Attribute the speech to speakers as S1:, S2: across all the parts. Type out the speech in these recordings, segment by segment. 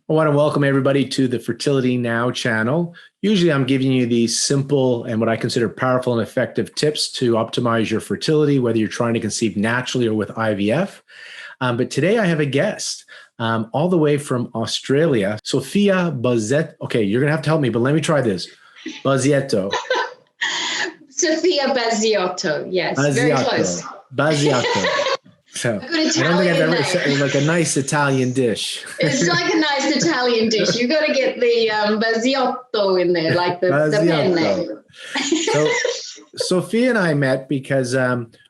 S1: I want to welcome everybody to the Fertility Now channel. Usually I'm giving you these simple and what I consider powerful and effective tips to optimize your fertility, whether you're trying to conceive naturally or with IVF. But today I have a guest all the way from Australia, Sophia Bazet. Okay, you're going to have to help me, but let me try this. Bazietto.
S2: Sophia Baziotto, yes,
S1: Baziotto.
S2: very close.
S1: Baziotto. So I don't think I've ever said like a nice Italian dish.
S2: It's like a nice Italian dish. You've got to get the Baziotto in there, like the pen name.
S1: So Sophia and I met because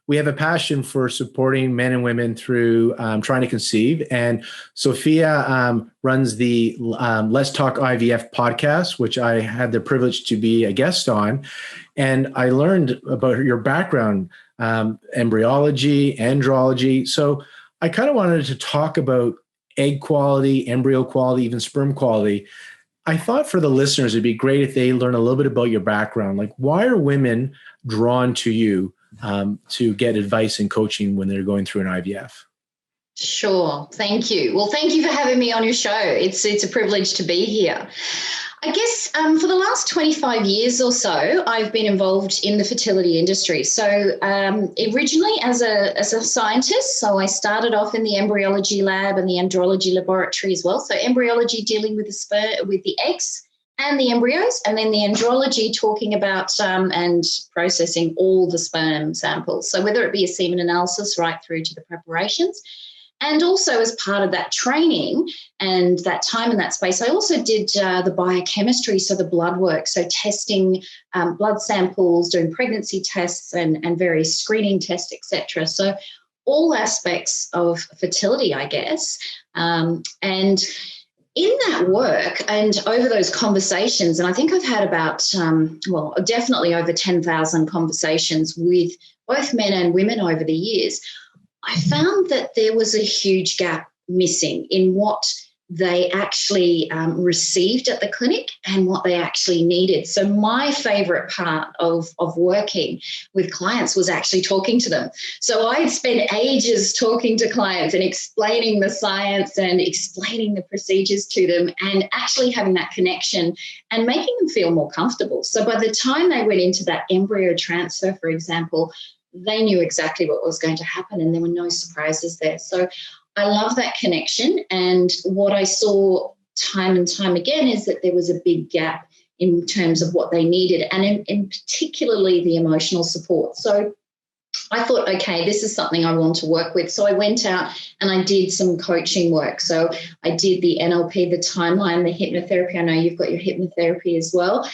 S1: we have a passion for supporting men and women through trying to conceive. And Sophia runs the Let's Talk IVF podcast, which I had the privilege to be a guest on. And I learned about your background, embryology, andrology. So I kind of wanted to talk about egg quality, embryo quality, even sperm quality. I thought for the listeners, it'd be great if they learn a little bit about your background. Like, why are women drawn to you to get advice and coaching when they're going through an IVF?
S2: Sure. Thank you. Well, thank you for having me on your show. It's a privilege to be here. I guess for the last 25 years or so, I've been involved in the fertility industry. So originally as a scientist, so I started off in the embryology lab and the andrology laboratory as well. So embryology dealing with the eggs and the embryos, and then the andrology talking about and processing all the sperm samples. So whether it be a semen analysis right through to the preparations. And also as part of that training and that time in that space, I also did the biochemistry, so the blood work, so testing blood samples, doing pregnancy tests and various screening tests, etc. So all aspects of fertility, I guess. And in that work and over those conversations, and I think I've had about, definitely over 10,000 conversations with both men and women over the years, I found that there was a huge gap missing in what they actually received at the clinic and what they actually needed. So my favourite part of working with clients was actually talking to them. So I'd spend ages talking to clients and explaining the science and explaining the procedures to them and actually having that connection and making them feel more comfortable. So by the time they went into that embryo transfer, for example, they knew exactly what was going to happen and there were no surprises there. So I love that connection. And what I saw time and time again is that there was a big gap in terms of what they needed and in particularly the emotional support. So I thought, okay, this is something I want to work with. So I went out and I did some coaching work. So I did the NLP, the timeline, the hypnotherapy. I know you've got your hypnotherapy as well.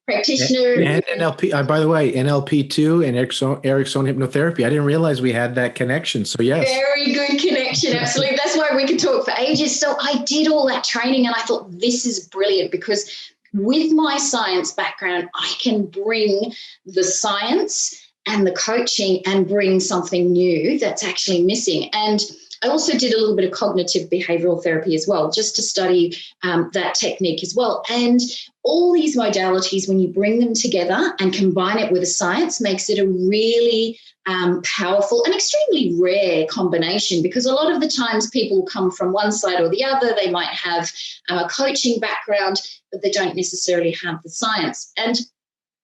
S2: Practitioner.
S1: And NLP, by the way, NLP2 and Erickson hypnotherapy. I didn't realize we had that connection. So yes.
S2: Very good connection. Absolutely. That's why we could talk for ages. So I did all that training and I thought this is brilliant because with my science background, I can bring the science and the coaching and bring something new that's actually missing. And I also did a little bit of cognitive behavioural therapy as well, just to study that technique as well. And all these modalities, when you bring them together and combine it with a science, makes it a really powerful and extremely rare combination because a lot of the times people come from one side or the other. They might have a coaching background, but they don't necessarily have the science. And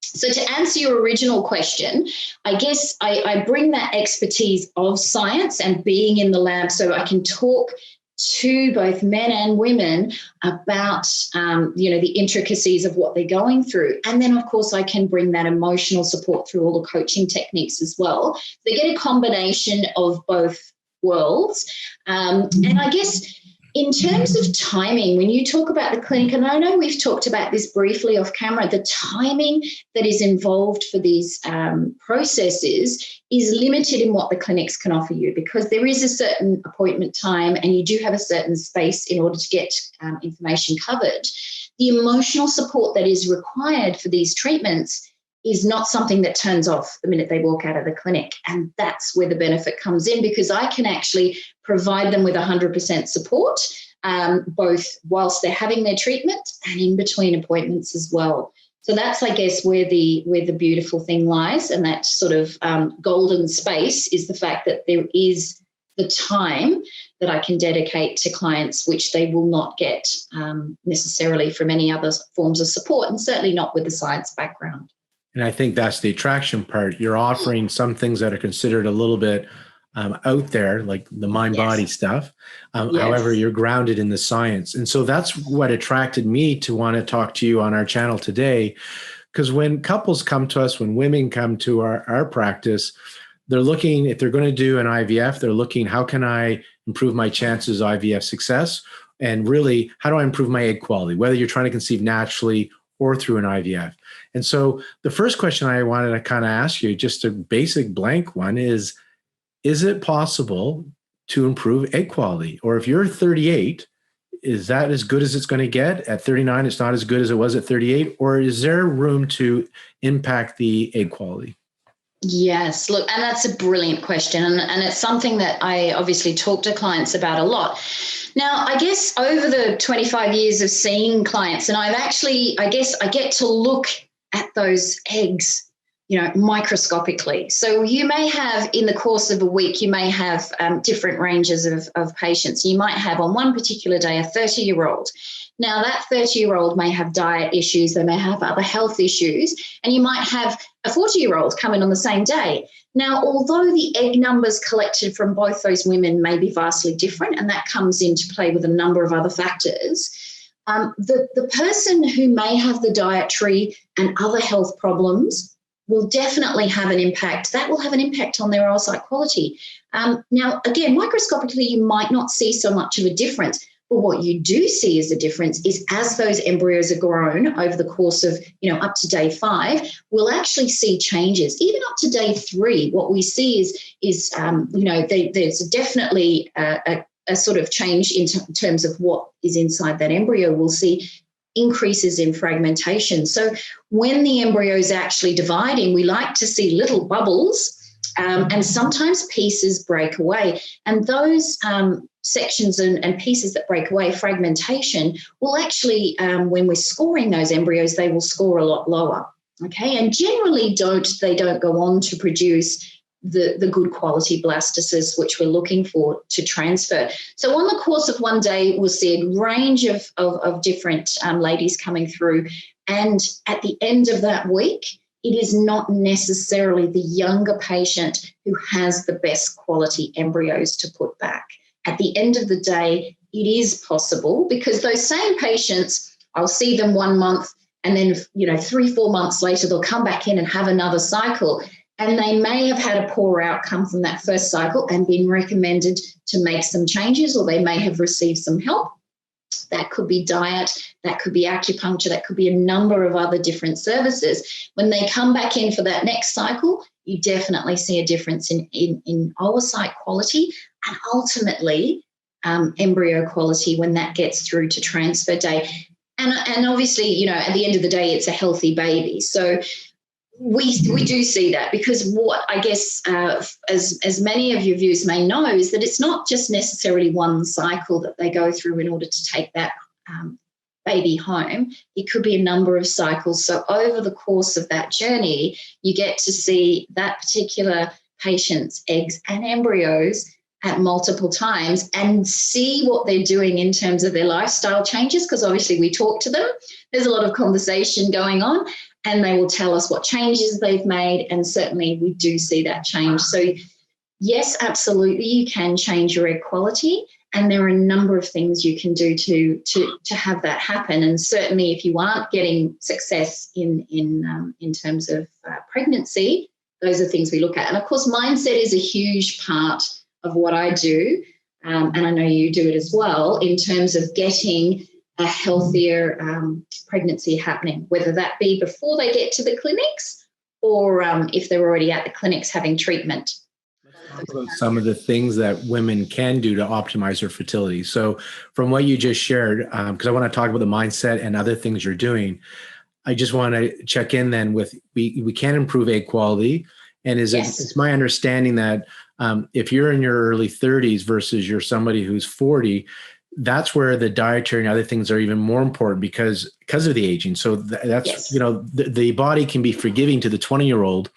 S2: so to answer your original question, I guess I bring that expertise of science and being in the lab so I can talk to both men and women about, the intricacies of what they're going through. And then, of course, I can bring that emotional support through all the coaching techniques as well. They get a combination of both worlds. And I guess in terms of timing, when you talk about the clinic, and I know we've talked about this briefly off camera, the timing that is involved for these processes is limited in what the clinics can offer you because there is a certain appointment time and you do have a certain space in order to get information covered. The emotional support that is required for these treatments is not something that turns off the minute they walk out of the clinic. And that's where the benefit comes in because I can actually provide them with 100% support, both whilst they're having their treatment and in between appointments as well. So that's, I guess, where the beautiful thing lies, and that sort of golden space is the fact that there is the time that I can dedicate to clients, which they will not get necessarily from any other forms of support, and certainly not with the science background.
S1: And I think that's the attraction part. You're offering some things that are considered a little bit out there, like the mind-body stuff. However, you're grounded in the science. And so that's what attracted me to want to talk to you on our channel today. Because when couples come to us, when women come to our practice, they're looking, if they're going to do an IVF, they're looking, how can I improve my chances of IVF success? And really, how do I improve my egg quality, whether you're trying to conceive naturally or through an IVF? And so the first question I wanted to kind of ask you, just a basic blank one, is it possible to improve egg quality? Or if you're 38, is that as good as it's going to get? At 39, it's not as good as it was at 38? Or is there room to impact the egg quality?
S2: Yes, look, and that's a brilliant question. And it's something that I obviously talk to clients about a lot. Now, I guess over the 25 years of seeing clients, and I guess I get to look at those eggs, microscopically. So you may have, in the course of a week, you may have different ranges of patients. You might have on one particular day a 30-year-old. Now, that 30-year-old may have diet issues, they may have other health issues, and you might have a 40-year-old come in on the same day. Now, although the egg numbers collected from both those women may be vastly different, and that comes into play with a number of other factors, the person who may have the dietary and other health problems will definitely have an impact. That will have an impact on their oocyte quality. Now, again, microscopically, you might not see so much of a difference. But what you do see as a difference is as those embryos are grown over the course of, up to day 5, we'll actually see changes. Even up to day 3, what we see is there's definitely a sort of change in terms of what is inside that embryo. We'll see increases in fragmentation. So when the embryo is actually dividing, we like to see little bubbles. And sometimes pieces break away. And those sections and pieces that break away, fragmentation, will actually, when we're scoring those embryos, they will score a lot lower. Okay, and generally they don't go on to produce the good quality blastocysts which we're looking for to transfer. So on the course of one day, we'll see a range of different ladies coming through. And at the end of that week, it is not necessarily the younger patient who has the best quality embryos to put back. At the end of the day, it is possible, because those same patients, I'll see them 1 month, and then 3-4 months later they'll come back in and have another cycle, and they may have had a poor outcome from that first cycle and been recommended to make some changes, or they may have received some help. That could be diet, that could be acupuncture, that could be a number of other different services. When they come back in for that next cycle, you definitely see a difference in oocyte quality and ultimately embryo quality when that gets through to transfer day. And obviously, at the end of the day, it's a healthy baby. So we do see that, because what I guess, as many of your viewers may know, is that it's not just necessarily one cycle that they go through in order to take that baby home. It could be a number of cycles. So over the course of that journey, you get to see that particular patient's eggs and embryos at multiple times and see what they're doing in terms of their lifestyle changes, because obviously we talk to them. There's a lot of conversation going on, and they will tell us what changes they've made, and certainly we do see that change. So yes, absolutely, you can change your egg quality, and there are a number of things you can do to have that happen. And certainly if you aren't getting success in terms of pregnancy, those are things we look at. And of course, mindset is a huge part of what I do, and I know you do it as well, in terms of getting a healthier pregnancy happening, whether that be before they get to the clinics or if they're already at the clinics having treatment.
S1: Talk about some of the things that women can do to optimize their fertility. So from what you just shared, because I want to talk about the mindset and other things you're doing, I just want to check in then with, we can improve egg quality. And it's my understanding that if you're in your early 30s versus you're somebody who's 40, that's where the dietary and other things are even more important because of the aging. So that's, the body can be forgiving to the 20-year-old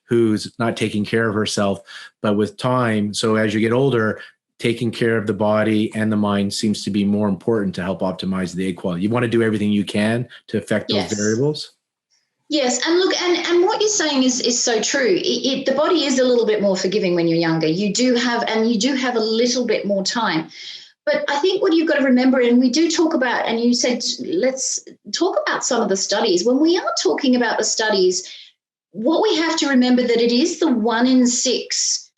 S1: who's not taking care of herself, but with time, so as you get older, taking care of the body and the mind seems to be more important to help optimize the egg quality. You want to do everything you can to affect those variables.
S2: Yes, and look, and what you're saying is so true. The body is a little bit more forgiving when you're younger. You do have a little bit more time. But I think what you've got to remember, and we do talk about, and you said, let's talk about some of the studies. When we are talking about the studies, what we have to remember that it is the 1 in 6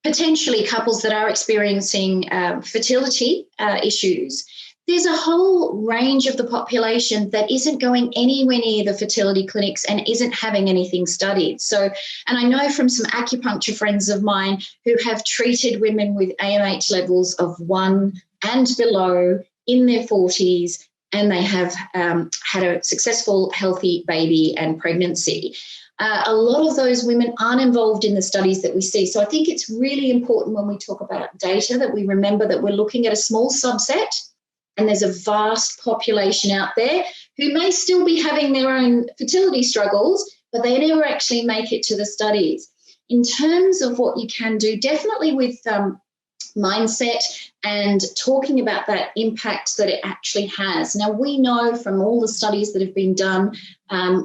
S2: potentially couples that are experiencing fertility issues. There's a whole range of the population that isn't going anywhere near the fertility clinics and isn't having anything studied. So, and I know from some acupuncture friends of mine who have treated women with AMH levels of 1 and below in their 40s, and they have had a successful, healthy baby and pregnancy. A lot of those women aren't involved in the studies that we see. So I think it's really important when we talk about data that we remember that we're looking at a small subset, and there's a vast population out there who may still be having their own fertility struggles, but they never actually make it to the studies. In terms of what you can do, definitely with mindset and talking about that impact that it actually has. Now, we know from all the studies that have been done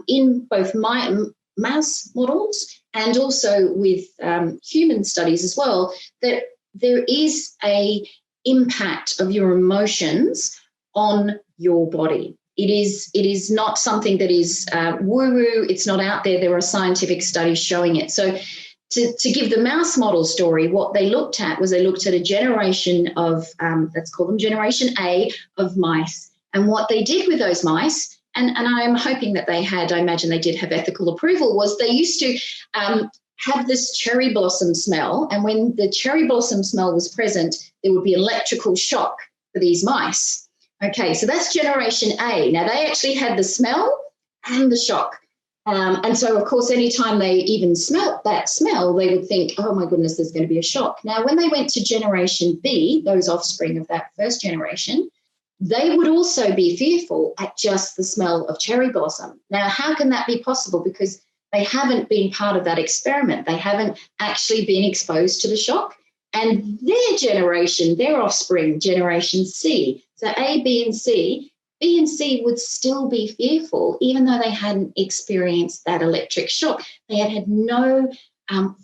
S2: in both mouse models and also with human studies as well, that there is a impact of your emotions on your body. It is not something that is woo-woo. It's not out there. There are scientific studies showing it. So to give the mouse model story, what they looked at was they looked at a generation of, let's call them Generation A of mice. And what they did with those mice, and I'm hoping that they had, I imagine they did have ethical approval, was they used to have this cherry blossom smell. And when the cherry blossom smell was present, there would be electrical shock for these mice. Okay, so that's Generation A. Now, they actually had the smell and the shock. And so, of course, anytime they even smelt that smell, they would think, oh, my goodness, there's going to be a shock. Now, when they went to Generation B, those offspring of that first generation, they would also be fearful at just the smell of cherry blossom. Now, how can that be possible? Because they haven't been part of that experiment. They haven't actually been exposed to the shock. And their generation, their offspring, Generation C, so A, B, and C would still be fearful, even though they hadn't experienced that electric shock. They had no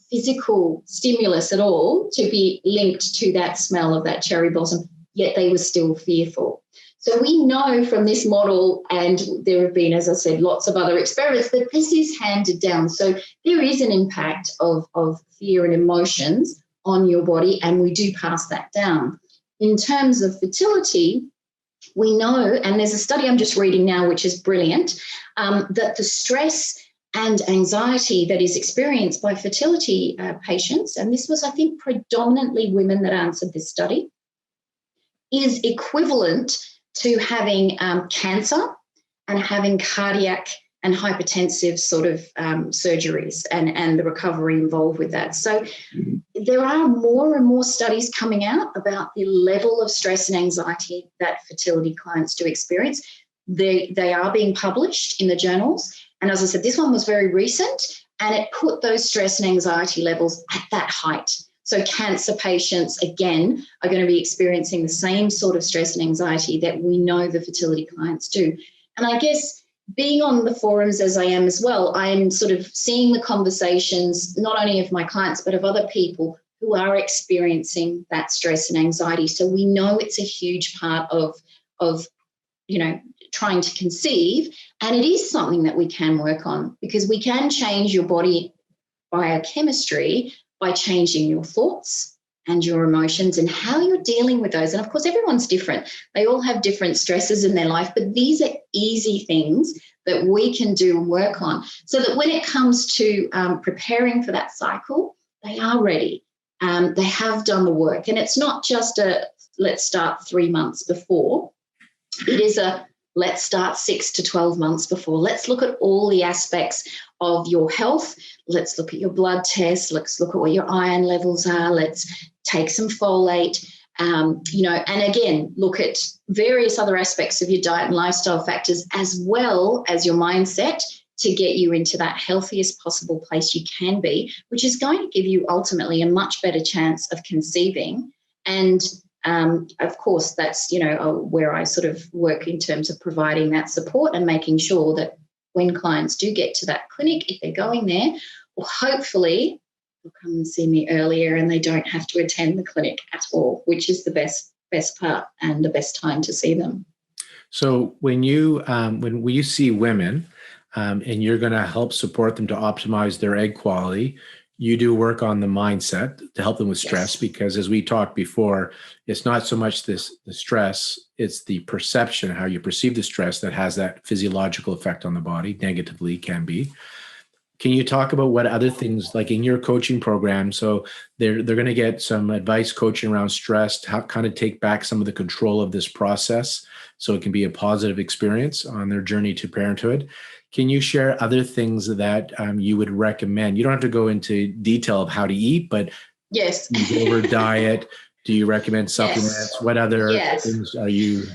S2: physical stimulus at all to be linked to that smell of that cherry blossom, yet they were still fearful. So we know from this model, and there have been, as I said, lots of other experiments, that this is handed down. So there is an impact of fear and emotions on your body, and we do pass that down. In terms of fertility, we know, and there's a study I'm just reading now, which is brilliant, that the stress and anxiety that is experienced by fertility patients, and this was, I think, predominantly women that answered this study, is equivalent to having cancer and having cardiac and hypertensive sort of surgeries and the recovery involved with that. So there are more and more studies coming out about the level of stress and anxiety that fertility clients do experience. They are being published in the journals. And as I said, this one was very recent, and it put those stress and anxiety levels at that height. So cancer patients, again, are going to be experiencing the same sort of stress and anxiety that we know the fertility clients do. And I guess being on the forums as I am as well, I'm sort of seeing the conversations, not only of my clients, but of other people who are experiencing that stress and anxiety. So we know it's a huge part of trying to conceive. And it is something that we can work on, because we can change your body biochemistry by changing your thoughts and your emotions and how you're dealing with those. And of course, everyone's different. They all have different stresses in their life, but these are easy things that we can do and work on, so that when it comes to preparing for that cycle, they are ready. They have done the work. And it's not just let's start 3 months before. It is let's start 6 to 12 months before. Let's look at all the aspects of your health. Let's look at your blood tests. Let's look at what your iron levels are. Let's take some folate, and again, look at various other aspects of your diet and lifestyle factors, as well as your mindset, to get you into that healthiest possible place you can be, which is going to give you ultimately a much better chance of conceiving And of course, that's, where I sort of work in terms of providing that support and making sure that when clients do get to that clinic, if they're going there, well, hopefully they'll come and see me earlier and they don't have to attend the clinic at all, which is the best part and the best time to see them.
S1: So when you see women and you're going to help support them to optimize their egg quality, you do work on the mindset to help them with stress, because as we talked before, it's not so much the stress, it's the perception, how you perceive the stress that has that physiological effect on the body, negatively can be. Can you talk about what other things, like in your coaching program, so they're going to get some advice coaching around stress, how kind of take back some of the control of this process so it can be a positive experience on their journey to parenthood? Can you share other things that you would recommend? You don't have to go into detail of how to eat, but
S2: yes,
S1: over diet. Do you recommend supplements?
S2: Yes.
S1: What other things are you?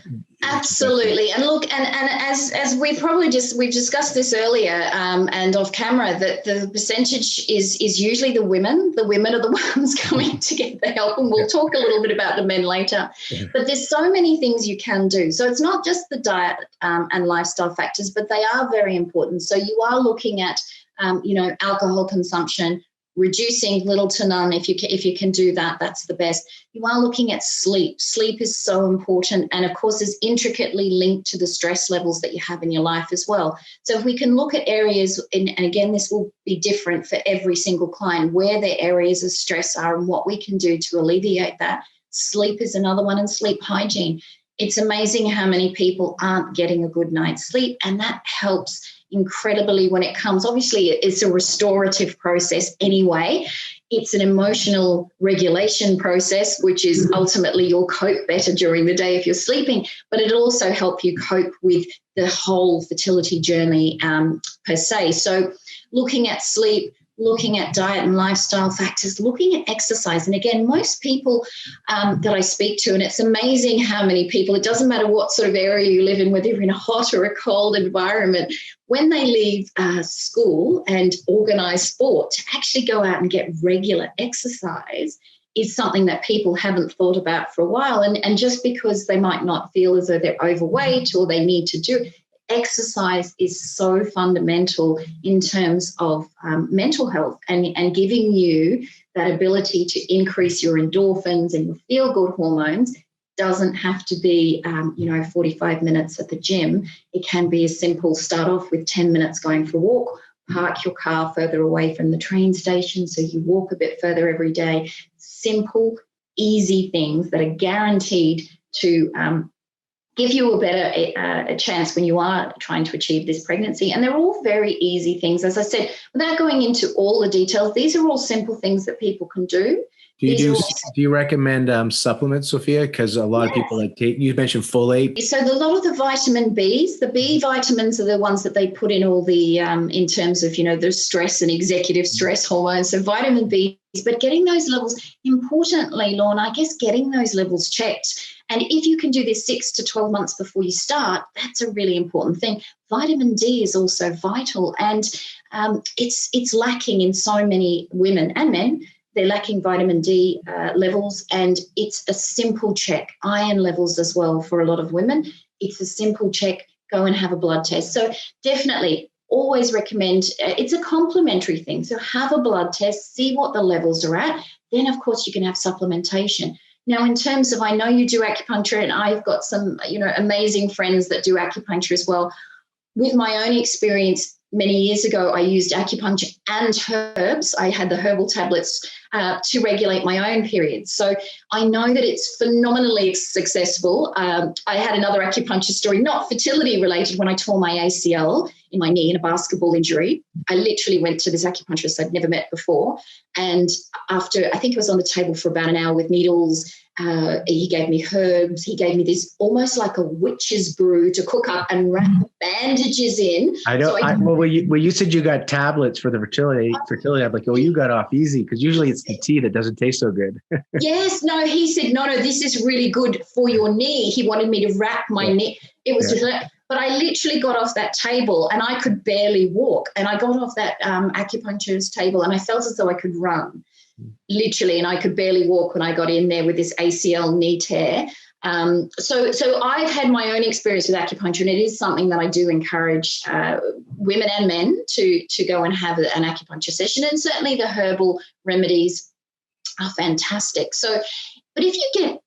S2: Absolutely. And look, and as we've discussed this earlier and off camera, that the percentage is usually the women. The women are the ones coming to get the help. And we'll talk a little bit about the men later. But there's so many things you can do. So it's not just the diet and lifestyle factors, but they are very important. So you are looking at, alcohol consumption, reducing little to none. If you can do that, that's the best. You are looking at sleep. Sleep is so important, and of course is intricately linked to the stress levels that you have in your life as well. So if we can look at areas, and again, this will be different for every single client, where their areas of stress are and what we can do to alleviate that. Sleep is another one, and sleep hygiene. It's amazing how many people aren't getting a good night's sleep, and that helps incredibly when it comes. Obviously, it's a restorative process anyway. It's an emotional regulation process, which is ultimately you'll cope better during the day if you're sleeping, but it'll also help you cope with the whole fertility journey per se. So looking at sleep, looking at diet and lifestyle factors, looking at exercise. And again, most people that I speak to, and it's amazing how many people, it doesn't matter what sort of area you live in, whether you're in a hot or a cold environment, when they leave school and organise sport, to actually go out and get regular exercise is something that people haven't thought about for a while. And just because they might not feel as though they're overweight or they need to do, exercise is so fundamental in terms of mental health and giving you that ability to increase your endorphins and your feel-good hormones. Doesn't have to be, 45 minutes at the gym. It can be as simple, start off with 10 minutes going for a walk, park your car further away from the train station so you walk a bit further every day. Simple, easy things that are guaranteed to give you a better a chance when you are trying to achieve this pregnancy. And they're all very easy things. As I said, without going into all the details, these are all simple things that people can do.
S1: Do you recommend supplements, Sophia? Because a lot of people you mentioned folate.
S2: So a lot of the vitamin Bs, the B vitamins are the ones that they put in all the, in terms of, the stress and executive stress hormones. So vitamin Bs, but getting those levels, importantly, Lorna, I guess getting those levels checked. And if you can do this 6 to 12 months before you start, that's a really important thing. Vitamin D is also vital, and it's lacking in so many women and men. They're lacking vitamin D levels, and it's a simple check. Iron levels as well for a lot of women. It's a simple check. Go and have a blood test. So definitely always recommend, it's a complementary thing. So have a blood test, see what the levels are at. Then, of course, you can have supplementation. Now, in terms of, I know you do acupuncture, and I've got some, amazing friends that do acupuncture as well. With my own experience, many years ago, I used acupuncture and herbs. I had the herbal tablets to regulate my own periods. So I know that it's phenomenally successful. I had another acupuncture story, not fertility related, when I tore my ACL in my knee in a basketball injury. I literally went to this acupuncturist I'd never met before. And after, I think it was on the table for about an hour with needles, he gave me herbs. He gave me this almost like a witch's brew to cook up and wrap bandages in.
S1: Well, you said you got tablets for the fertility. I'm like, you got off easy, because usually it's the tea that doesn't taste so good.
S2: Yes, no, he said, no, this is really good for your knee. He wanted me to wrap my knee. It was just But I literally got off that table and I could barely walk. And I got off that acupuncturist table and I felt as though I could run, literally, and I could barely walk when I got in there with this ACL knee tear. So I've had my own experience with acupuncture, and it is something that I do encourage women and men to go and have an acupuncture session. And certainly the herbal remedies are fantastic. So, but if you get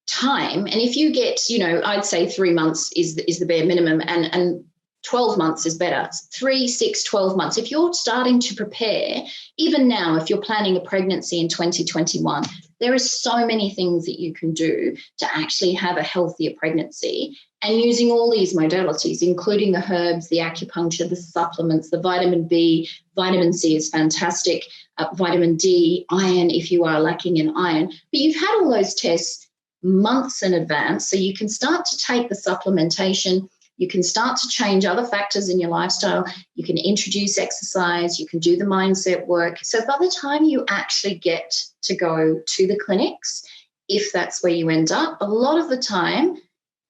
S2: time, and if you get, I'd say 3 months is the bare minimum, and 12 months is better. 3, 6, 12 months. If you're starting to prepare, even now, if you're planning a pregnancy in 2021, there are so many things that you can do to actually have a healthier pregnancy, and using all these modalities, including the herbs, the acupuncture, the supplements, the vitamin B, vitamin C is fantastic, vitamin D, iron if you are lacking in iron. But you've had all those tests months in advance, so you can start to take the supplementation. You can start to change other factors in your lifestyle. You can introduce exercise. You can do the mindset work. So by the time you actually get to go to the clinics, if that's where you end up, a lot of the time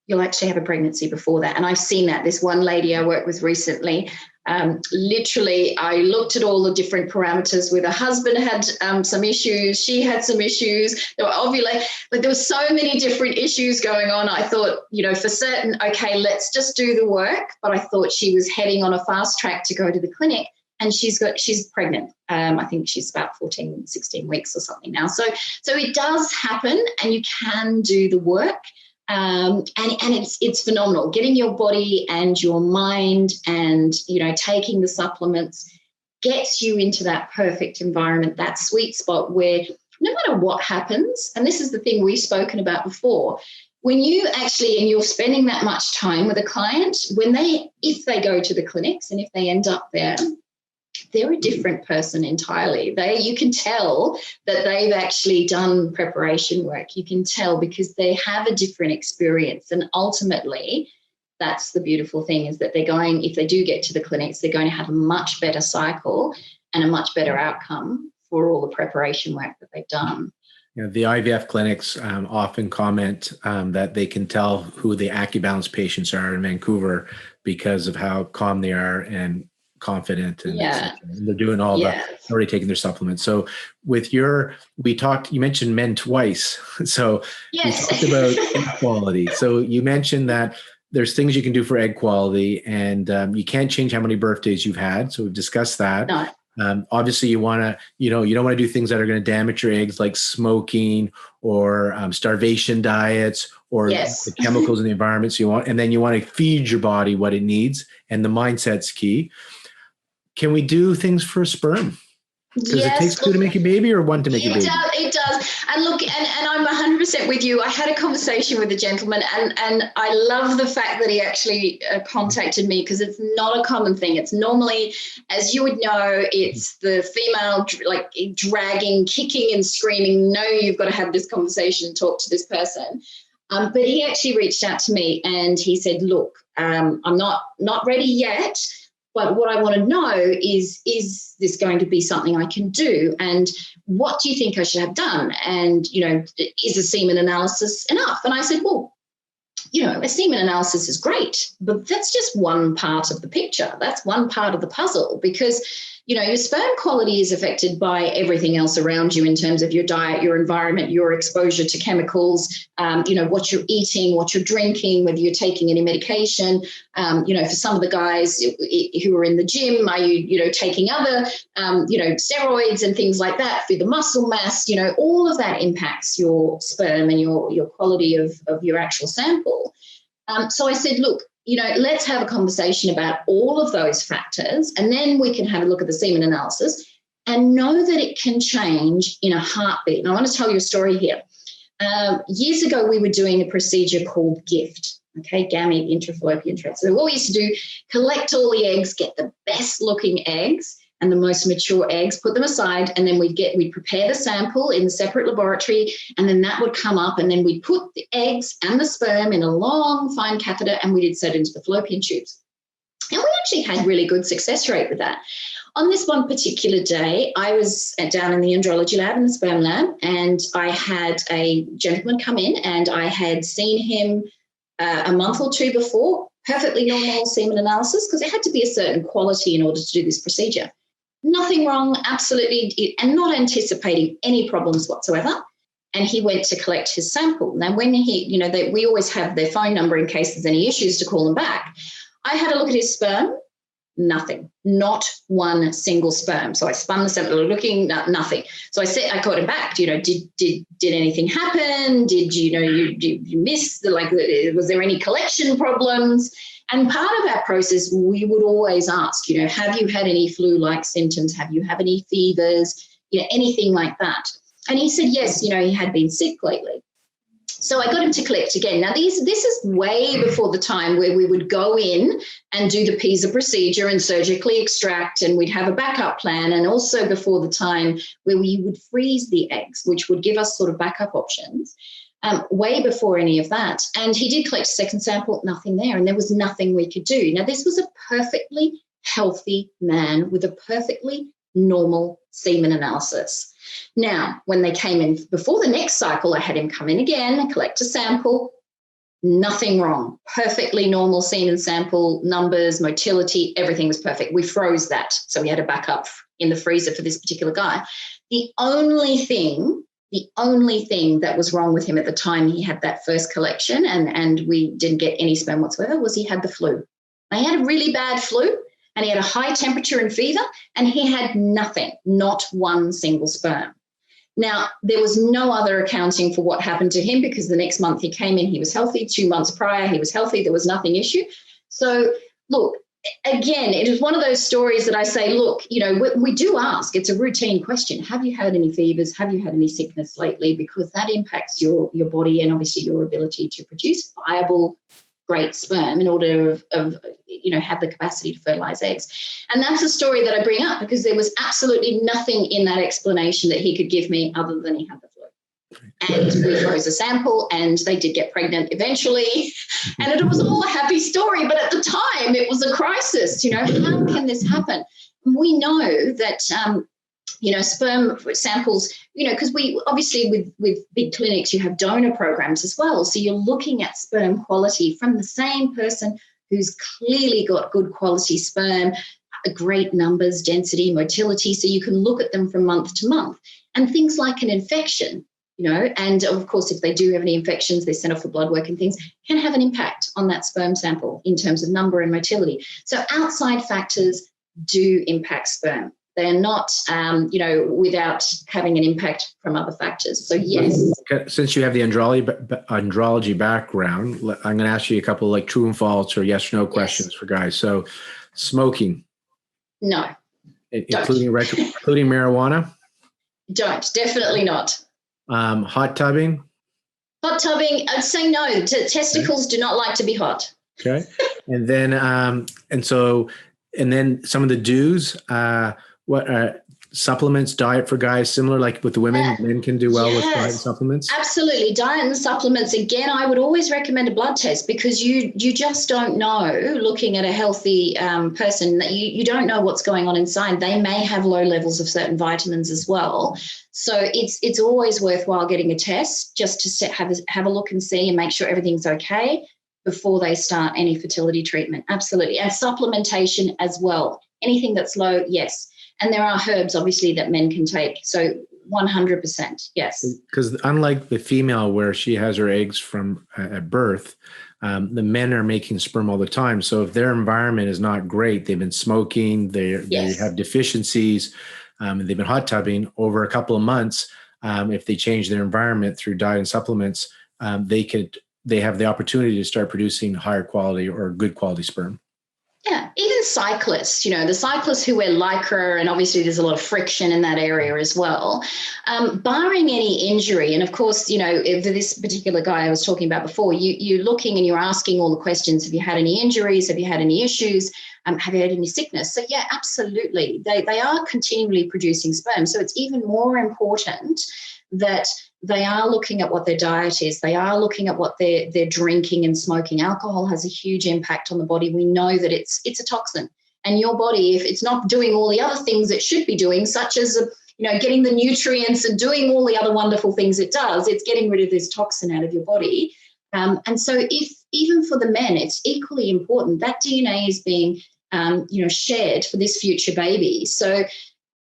S2: you'll actually have a pregnancy before that. And I've seen that. This one lady I worked with recently, literally, I looked at all the different parameters with her husband had some issues. She had some issues. They were ovulating. Like, there were so many different issues going on. I thought, for certain, okay, let's just do the work. But I thought she was heading on a fast track to go to the clinic, and she's pregnant. I think she's about 14, 16 weeks or something now. So it does happen, and you can do the work. And it's phenomenal. Getting your body and your mind and, taking the supplements gets you into that perfect environment, that sweet spot where no matter what happens, and this is the thing we've spoken about before, when you actually, and you're spending that much time with a client, if they go to the clinics and if they end up there, they're a different person entirely. You can tell that they've actually done preparation work. You can tell because they have a different experience. And ultimately, that's the beautiful thing, is that if they do get to the clinics, they're going to have a much better cycle and a much better outcome for all the preparation work that they've done.
S1: The IVF clinics often comment that they can tell who the AccuBalance patients are in Vancouver because of how calm they are and confident, and they're doing all already taking their supplements. So you mentioned men twice. So
S2: yes.
S1: We talked about egg quality. So you mentioned that there's things you can do for egg quality, and you can't change how many birthdays you've had. So we've discussed that.
S2: No.
S1: Obviously you want to, you don't want to do things that are going to damage your eggs, like smoking or starvation diets or the chemicals in the environment. So you want to feed your body what it needs, and the mindset's key. Can we do things for sperm? Because it takes two to make a baby, or one to make a baby?
S2: It does. And look, and I'm 100% with you. I had a conversation with a gentleman, and I love the fact that he actually contacted me, because it's not a common thing. It's normally, as you would know, it's the female like dragging, kicking and screaming, no, you've got to have this conversation and talk to this person. But he actually reached out to me and he said, look, I'm not ready yet. But what I want to know is this going to be something I can do? And what do you think I should have done? And, is a semen analysis enough? And I said, well, a semen analysis is great, but that's just one part of the picture. That's one part of the puzzle, because, your sperm quality is affected by everything else around you in terms of your diet, your environment, your exposure to chemicals, what you're eating, what you're drinking, whether you're taking any medication. For some of the guys who are in the gym, are you, taking other, steroids and things like that for the muscle mass? All of that impacts your sperm and your quality of your actual sample. So I said, look, let's have a conversation about all of those factors, and then we can have a look at the semen analysis and know that it can change in a heartbeat. And I want to tell you a story here. Years ago, we were doing a procedure called GIFT, gamete intrafallopian tube. So what we used to do, collect all the eggs, get the best looking eggs and the most mature eggs, put them aside, and then we'd prepare the sample in a separate laboratory, and then that would come up, and then we'd put the eggs and the sperm in a long, fine catheter, and we'd insert into the fallopian tubes. And we actually had really good success rate with that. On this one particular day, I was down in the embryology lab, in the sperm lab, and I had a gentleman come in, and I had seen him a month or two before, perfectly normal semen analysis, because it had to be a certain quality in order to do this procedure. Nothing wrong, absolutely, and not anticipating any problems whatsoever. And he went to collect his sample. Now, when we always have their phone number in case there's any issues to call them back. I had a look at his sperm. Nothing, not one single sperm. So I spun the sample, looking, nothing. So I called him back. Did anything happen? Did you miss was there any collection problems? And part of our process, we would always ask, have you had any flu-like symptoms? Have you had any fevers? Anything like that. And he said, yes, he had been sick lately. So I got him to collect again. Now, this is way before the time where we would go in and do the PISA procedure and surgically extract, and we'd have a backup plan, and also before the time where we would freeze the eggs, which would give us sort of backup options, way before any of that. And he did collect a second sample, nothing there, and there was nothing we could do. Now, this was a perfectly healthy man with a perfectly normal semen analysis. Now, when they came in before the next cycle, I had him come in again, collect a sample, nothing wrong. Perfectly normal semen sample, numbers, motility, everything was perfect. We froze that. So we had a backup in the freezer for this particular guy. The only thing that was wrong with him at the time he had that first collection and we didn't get any sperm whatsoever was he had the flu. He had a really bad flu. And he had a high temperature and fever, and he had nothing, not one single sperm. Now, there was no other accounting for what happened to him because the next month he came in, he was healthy. 2 months prior, he was healthy. There was nothing issue. So, look, again, it is one of those stories that I say, look, we do ask. It's a routine question. Have you had any fevers? Have you had any sickness lately? Because that impacts your body and obviously your ability to produce viable, great sperm in order of have the capacity to fertilize eggs. And that's a story that I bring up because there was absolutely nothing in that explanation that he could give me other than he had the flu. And we froze a sample and they did get pregnant eventually. And it was all a happy story. But at the time, it was a crisis. How can this happen? We know that sperm samples, because we obviously with big clinics, you have donor programs as well. So you're looking at sperm quality from the same person who's clearly got good quality sperm, great numbers, density, motility. So you can look at them from month to month. And things like an infection, and of course, if they do have any infections, they're sent off for blood work and things, can have an impact on that sperm sample in terms of number and motility. So outside factors do impact sperm. They're not, without having an impact from other factors. So, yes.
S1: Since you have the andrology background, I'm going to ask you a couple like true and false or yes or no questions for guys. So, smoking?
S2: No.
S1: Including marijuana?
S2: Don't. Definitely not.
S1: Hot tubbing?
S2: Hot tubbing, I'd say no. Testicles do not like to be hot.
S1: Okay. And then, and then some of the do's, what supplements, diet for guys, similar like with the women, men can do well with diet and supplements?
S2: Absolutely. Diet and supplements. Again, I would always recommend a blood test because you just don't know, looking at a healthy person, that you don't know what's going on inside. They may have low levels of certain vitamins as well. So it's always worthwhile getting a test just to have a look and see and make sure everything's okay before they start any fertility treatment. Absolutely. And supplementation as well. Anything that's low, yes. And there are herbs, obviously, that men can take. So 100%, yes.
S1: Because unlike the female where she has her eggs from at birth, the men are making sperm all the time. So if their environment is not great, they've been smoking, they have deficiencies, and they've been hot tubbing over a couple of months. If they change their environment through diet and supplements, they have the opportunity to start producing higher quality or good quality sperm.
S2: Yeah, even cyclists, the cyclists who wear Lycra, and obviously there's a lot of friction in that area as well, barring any injury. And of course, for this particular guy I was talking about before, you're looking and you're asking all the questions. Have you had any injuries? Have you had any issues? Have you had any sickness? So yeah, absolutely. They are continually producing sperm. So it's even more important that they are looking at what their diet is. They are looking at what they're drinking and smoking. Alcohol has a huge impact on the body. We know that it's a toxin. And your body, if it's not doing all the other things it should be doing, such as getting the nutrients and doing all the other wonderful things it does, it's getting rid of this toxin out of your body. And so if even for the men, it's equally important. That DNA is being, shared for this future baby. So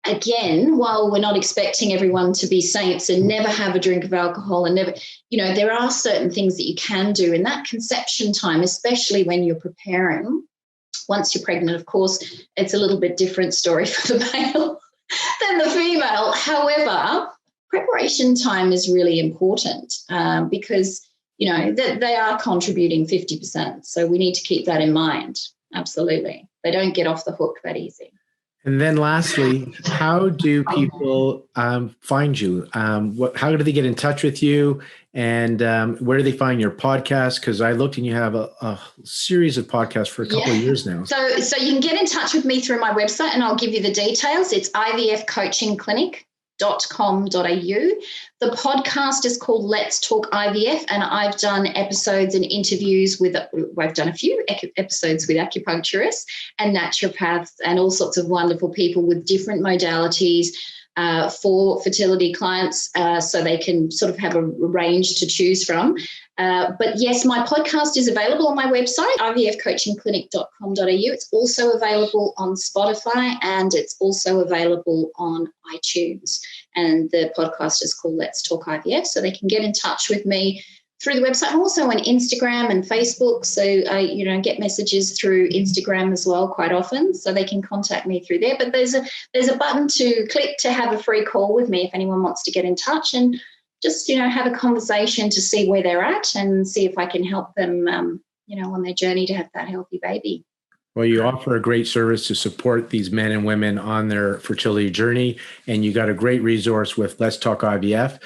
S2: again, while we're not expecting everyone to be saints and never have a drink of alcohol and never, there are certain things that you can do in that conception time, especially when you're preparing. Once you're pregnant, of course, it's a little bit different story for the male than the female. However, preparation time is really important because, that they are contributing 50%. So we need to keep that in mind. Absolutely. They don't get off the hook that easy.
S1: And then lastly, how do people find you? How do they get in touch with you? And where do they find your podcast? Because I looked and you have a series of podcasts for a couple of years now.
S2: So you can get in touch with me through my website and I'll give you the details. It's ivfcoachingclinic.com.au. The podcast is called Let's Talk IVF, and I've done episodes and interviews I've done a few episodes with acupuncturists and naturopaths and all sorts of wonderful people with different modalities for fertility clients, so they can sort of have a range to choose from. But yes, my podcast is available on my website, ivfcoachingclinic.com.au. It's also available on Spotify and it's also available on iTunes. And the podcast is called Let's Talk IVF. So they can get in touch with me through the website. I'm also on Instagram and Facebook. So I, get messages through Instagram as well quite often. So they can contact me through there. But there's a button to click to have a free call with me if anyone wants to get in touch and just, have a conversation to see where they're at and see if I can help them, on their journey to have that healthy baby.
S1: Well, you offer a great service to support these men and women on their fertility journey, and you got a great resource with Let's Talk IVF.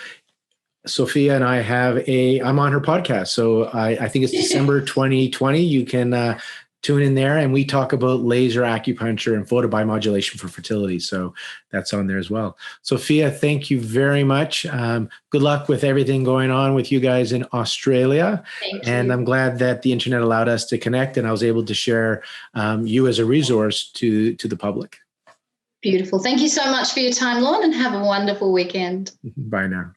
S1: Sophia and I I'm on her podcast. So I think it's December 2020. You can tune in there and we talk about laser acupuncture and photobiomodulation for fertility. So that's on there as well. Sophia, thank you very much. Good luck with everything going on with you guys in Australia.
S2: Thank you.
S1: And I'm glad that the internet allowed us to connect and I was able to share you as a resource to the public.
S2: Beautiful. Thank you so much for your time, Lorne, and have a wonderful weekend.
S1: Bye now.